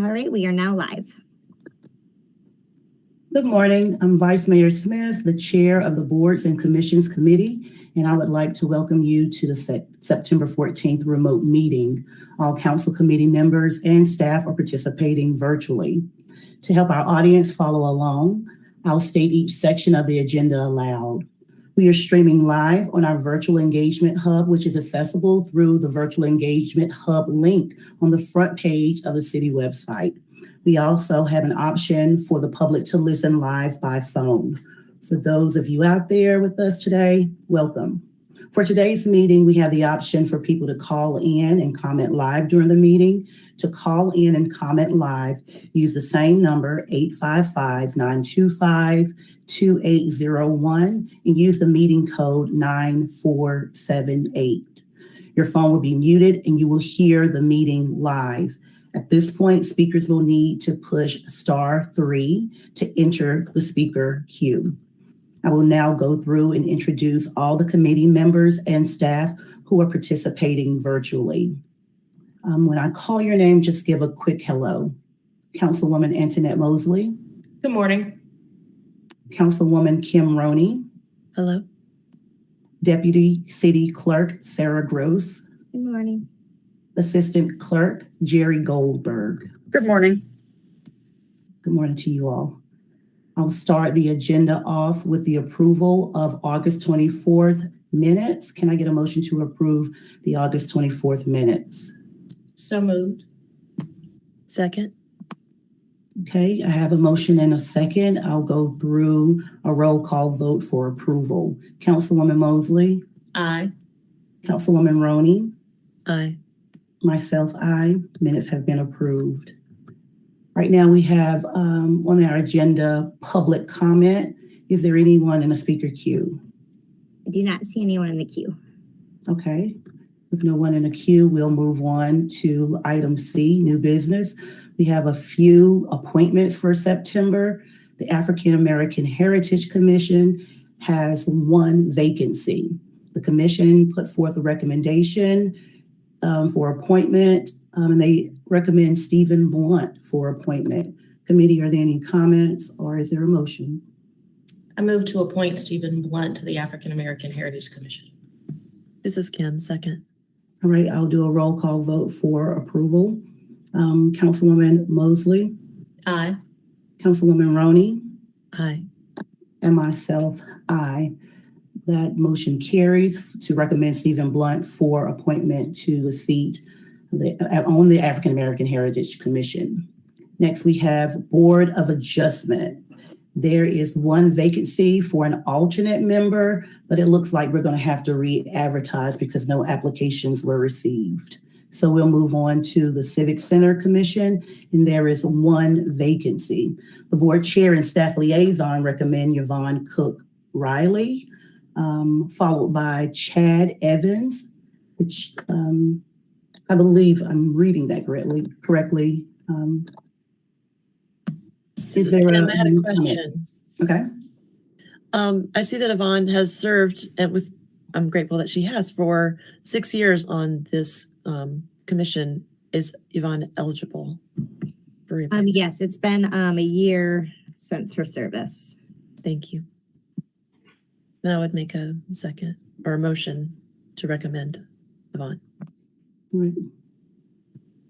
All right, we are now live. Good morning. I'm Vice Mayor Smith, the Chair of the Boards and Commissions Committee, and I would like to welcome you to the September 14th remote meeting. All council committee members and staff are participating virtually. To help our audience follow along, I'll state each section of the agenda aloud. We are streaming live on our Virtual Engagement Hub, which is accessible through the Virtual Engagement Hub link on the front page of the city website. We also have an option for the public to listen live by phone. For those of you out there with us today, welcome. For today's meeting, we have the option for people to call in and comment live during the meeting. To call in and comment live, use the same number, 855-925-2801, and use the meeting code 9478. Your phone will be muted and you will hear the meeting live. At this point, speakers will need to push *3 to enter the speaker queue. I will now go through and introduce all the committee members and staff who are participating virtually. When I call your name, just give a quick hello. Councilwoman Antoinette Mosley. Good morning. Councilwoman Kim Roney. Hello. Deputy City Clerk Sarah Gross. Good morning. Assistant Clerk Jerry Goldberg. Good morning. Good morning to you all. I'll start the agenda off with the approval of August 24th minutes. Can I get a motion to approve the August 24th minutes? So moved. Second. Okay, I have a motion and a second. I'll go through a roll call vote for approval. Councilwoman Mosley. Aye. Councilwoman Roney. Aye. Myself, aye. Minutes have been approved. Right now we have on our agenda public comment. Is there anyone in the speaker queue? I do not see anyone in the queue. Okay. With no one in the queue, we'll move on to item C, new business. We have a few appointments for September. The African American Heritage Commission has one vacancy. The commission put forth a recommendation for appointment, and they recommend Stephen Blunt for appointment. Committee, are there any comments or is there a motion? I move to appoint Stephen Blunt to the African American Heritage Commission. This is Kim, second. All right, I'll do a roll call vote for approval. Councilwoman Mosley. Aye. Councilwoman Roney. Aye. And myself, aye. That motion carries to recommend Stephen Blunt for appointment to the seat on the African American Heritage Commission. Next, we have Board of Adjustment. There is one vacancy for an alternate member, but it looks like we're going to have to re-advertise because no applications were received. So we'll move on to the Civic Center Commission, and there is one vacancy. The board chair and staff liaison recommend Yvonne Cook Riley, followed by Chad Evans, which I believe I'm reading that correctly. Is there Kim, I had a question. Okay. I see that Yvonne has served I'm grateful that she has for 6 years on this commission. Is Yvonne eligible for reappointment? Yes, it's been a year since her service. Thank you. Then I would make a second or a motion to recommend Yvonne. Right.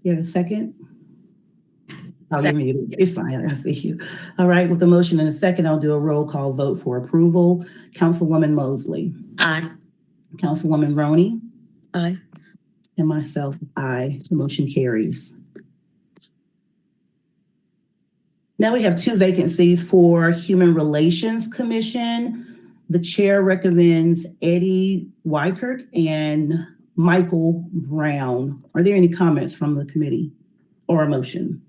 You have a second? It's fine. I see you. All right. With the motion in a second, I'll do a roll call vote for approval. Councilwoman Mosley. Aye. Councilwoman Roney. Aye. And myself, aye. The motion carries. Now we have two vacancies for Human Relations Commission. The chair recommends Eddie Wykert and Michael Brown. Are there any comments from the committee or a motion?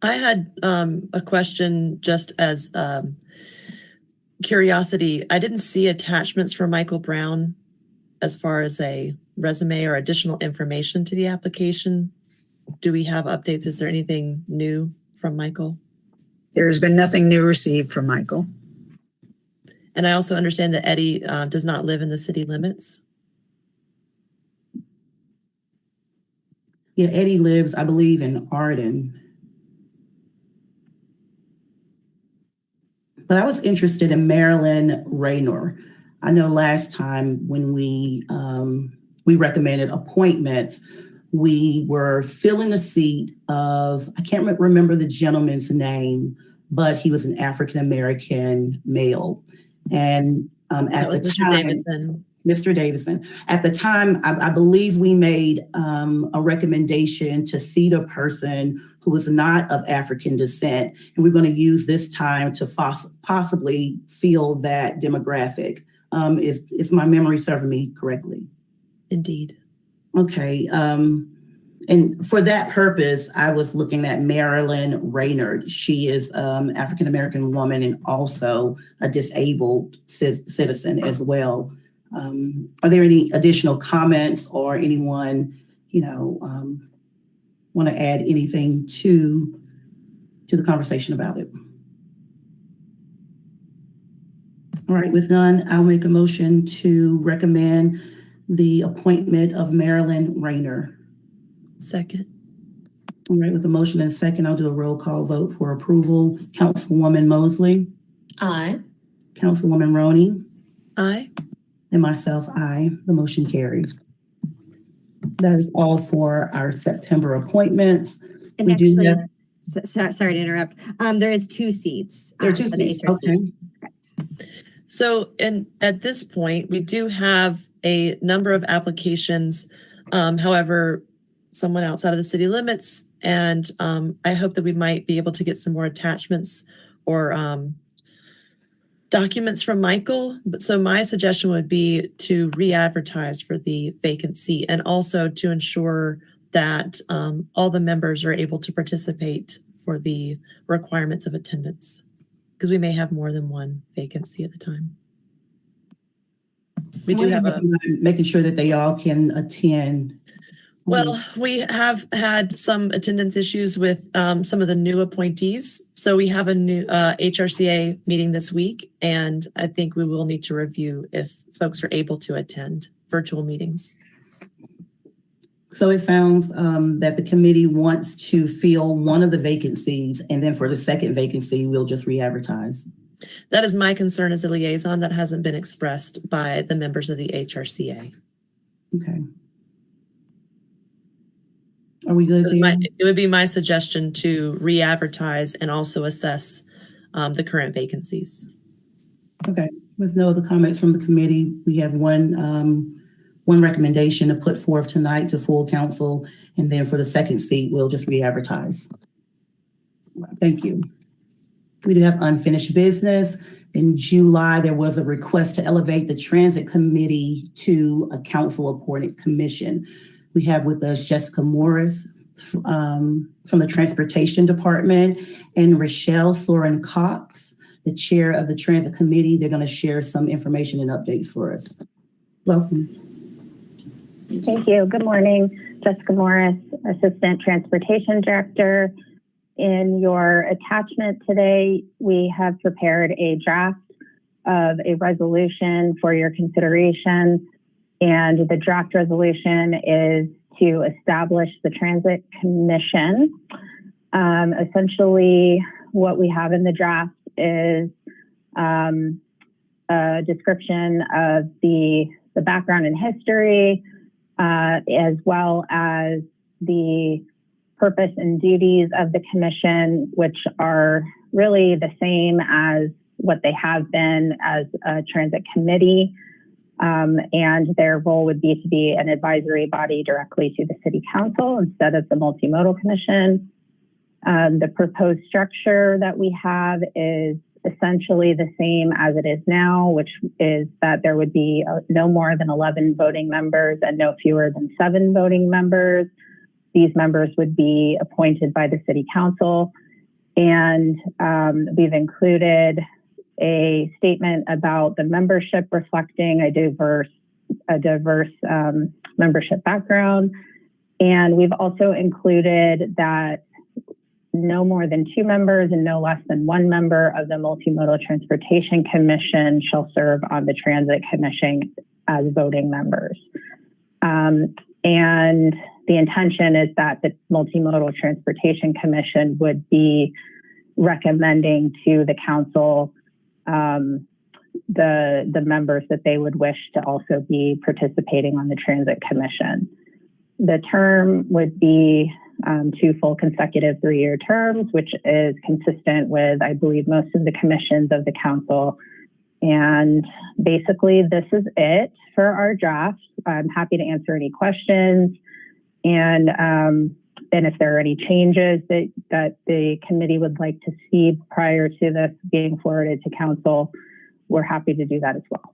I had a question just as curiosity. I didn't see attachments for Michael Brown as far as a resume or additional information to the application. Do we have updates? Is there anything new from Michael? There has been nothing new received from Michael. And I also understand that Eddie does not live in the city limits. Yeah, Eddie lives, I believe, in Arden. But I was interested in Marilyn Raynor. I know last time when we recommended appointments, we were filling the seat of, I can't remember the gentleman's name, but he was an African American male. And That at was the Mr. time, Davidson. Mr. Davison. At the time, I believe we made a recommendation to seat a person who was not of African descent, and we're going to use this time to possibly fill that demographic. Is my memory serving me correctly? Indeed. Okay. And for that purpose, I was looking at Marilyn Raynor. She is African American woman and also a disabled citizen as well. Are there any additional comments or anyone, want to add anything to the conversation about it? All right, with none, I'll make a motion to recommend the appointment of Marilyn Raynor. Second. All right, with a motion and a second, I'll do a roll call vote for approval. Councilwoman Mosley, Aye. Councilwoman Roney, Aye. and myself, aye. The motion carries. That is all for our September appointments. And We do actually, have- sorry to interrupt. There is 2 seats. There are 2 for the seats, HRC. okay. So, and at this point, we do have a number of applications. However, someone outside of the city limits, and I hope that we might be able to get some more attachments or documents from Michael. But so my suggestion would be to re-advertise for the vacancy and also to ensure that all the members are able to participate for the requirements of attendance, because we may have more than one vacancy at the time. We do have making sure that they all can attend. Well, we have had some attendance issues with some of the new appointees. So we have a new HRCA meeting this week, and I think we will need to review if folks are able to attend virtual meetings. So it sounds that the committee wants to fill one of the vacancies, and then for the second vacancy, we'll just re-advertise. That is my concern as a liaison. That hasn't been expressed by the members of the HRCA. Okay. Are we good So there? it would be my suggestion to re-advertise and also assess the current vacancies. Okay. With no other comments from the committee, we have one recommendation to put forth tonight to full council, and then for the second seat, we'll just re-advertise. Thank you. We do have unfinished business. In July, there was a request to elevate the Transit Committee to a council-appointed commission. We have with us Jessica Morris from the Transportation Department and Rochelle Soren Cox, the chair of the Transit Committee. They're going to share some information and updates for us. Welcome. Thank you. Good morning. Jessica Morris, Assistant Transportation Director. In your attachment today, we have prepared a draft of a resolution for your consideration. And the draft resolution is to establish the Transit Commission. Essentially, what we have in the draft is a description of the background and history, as well as the purpose and duties of the commission, which are really the same as what they have been as a transit committee. And their role would be to be an advisory body directly to the city council instead of the multimodal commission. The proposed structure that we have is essentially the same as it is now, which is that there would be no more than 11 voting members and no fewer than 7 voting members. These members would be appointed by the city council. And we've included a statement about the membership reflecting a diverse membership background. And we've also included that no more than 2 members and no less than 1 member of the Multimodal Transportation Commission shall serve on the Transit Commission as voting members. And the intention is that the Multimodal Transportation Commission would be recommending to the council the members that they would wish to also be participating on the Transit Commission. The term would be 2 full consecutive 3-year terms, which is consistent with, I believe, most of the commissions of the council. And basically, this is it for our draft. I'm happy to answer any questions. And if there are any changes that the committee would like to see prior to this being forwarded to council, we're happy to do that as well.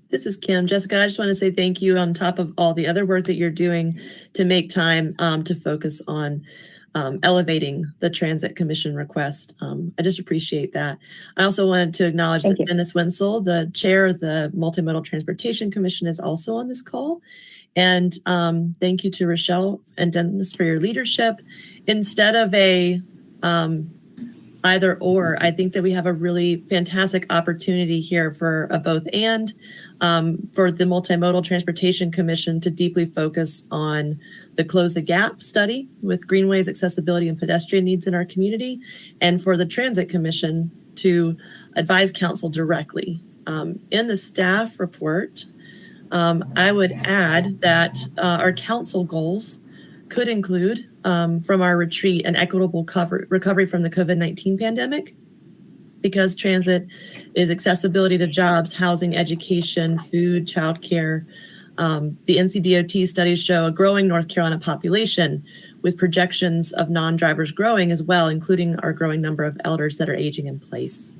This is Kim. Jessica, I just want to say thank you on top of all the other work that you're doing to make time to focus on elevating the Transit Commission request. I just appreciate that. I also wanted to acknowledge that Dennis Wenzel, the chair of the Multimodal Transportation Commission, is also on this call. And thank you to Rochelle and Dennis for your leadership. Instead of a either or, I think that we have a really fantastic opportunity here for a both and for the Multimodal Transportation Commission to deeply focus on the Close the Gap study with greenways, accessibility, and pedestrian needs in our community, and for the Transit Commission to advise council directly. In the staff report, I would add that our council goals could include, from our retreat, an equitable recovery from the COVID-19 pandemic, because transit is accessibility to jobs, housing, education, food, childcare. The NCDOT studies show a growing North Carolina population with projections of non-drivers growing as well, including our growing number of elders that are aging in place.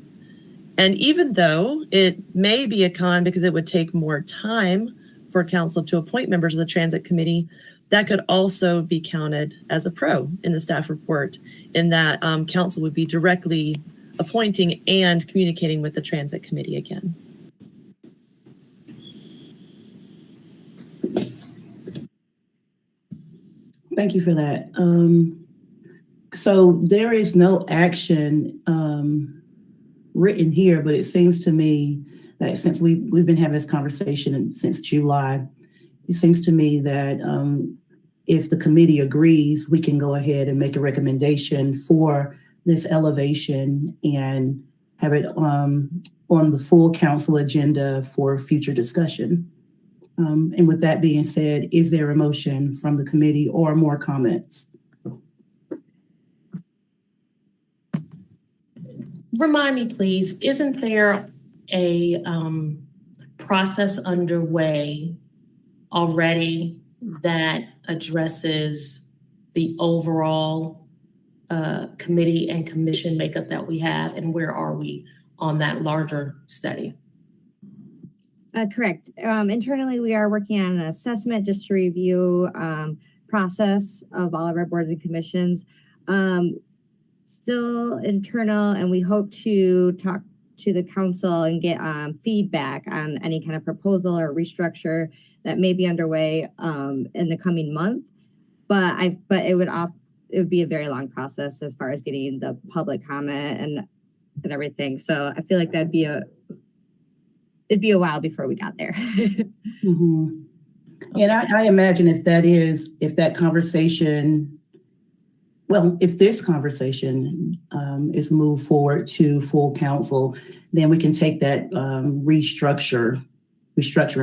And even though it may be a con because it would take more time for council to appoint members of the Transit Committee, that could also be counted as a pro in the staff report, in that council would be directly appointing and communicating with the Transit Committee again. Thank you for that. So there is no action written here, but it seems to me that since we've been having this conversation since July, it seems to me that if the committee agrees, we can go ahead and make a recommendation for this elevation and have it on the full council agenda for future discussion. And with that being said, is there a motion from the committee or more comments? Remind me, please, isn't there a process underway already that addresses the overall committee and commission makeup that we have, and where are we on that larger study? Correct. Internally, we are working on an assessment just to review process of all of our boards and commissions. Still internal, and we hope to talk to the council and get feedback on any kind of proposal or restructure that may be underway in the coming month. But it would be a very long process as far as getting the public comment and everything. So I feel like it'd be a while before we got there. Mm-hmm. And I imagine if that conversation, well, if this conversation is moved forward to full council, then we can take that restructuring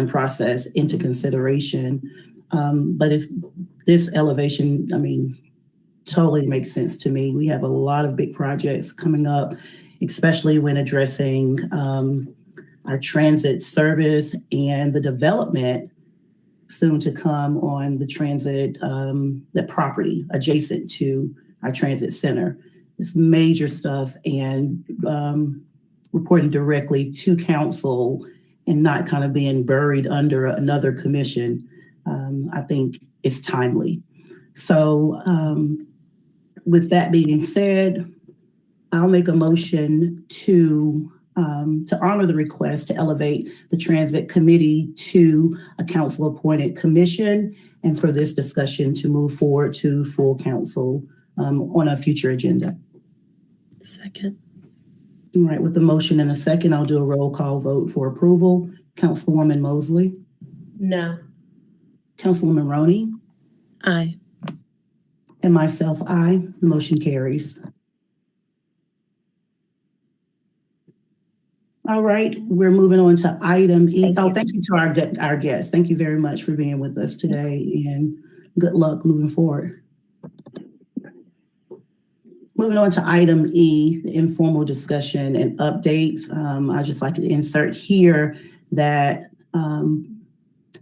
process into consideration. But this elevation, I mean, totally makes sense to me. We have a lot of big projects coming up, especially when addressing our transit service and the development soon to come on the transit, the property adjacent to our transit center. It's major stuff, and reporting directly to council and not kind of being buried under another commission, I think is timely. So with that being said, I'll make a motion to honor the request to elevate the Transit Committee to a council-appointed commission, and for this discussion to move forward to full council on a future agenda. Second. All right, with the motion and a second, I'll do a roll call vote for approval. Councilwoman Mosley, No. Councilwoman Roney, Aye. and myself, aye. The motion carries. All right, we're moving on to item E. Thank you. Thank you to our guests. Thank you very much for being with us today, and good luck moving forward. Moving on to item E, the informal discussion and updates. I'd just like to insert here that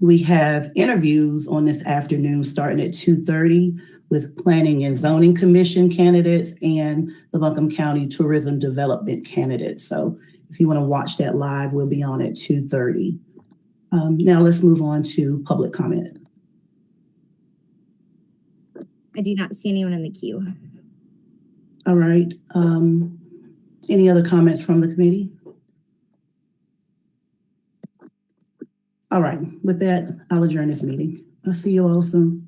we have interviews on this afternoon starting at 2:30 with Planning and Zoning Commission candidates and the Buncombe County Tourism Development candidates. So if you want to watch that live, we'll be on at 2:30. Now let's move on to public comment. I do not see anyone in the queue. All right. Any other comments from the committee? All right. With that, I'll adjourn this meeting. I'll see you all soon.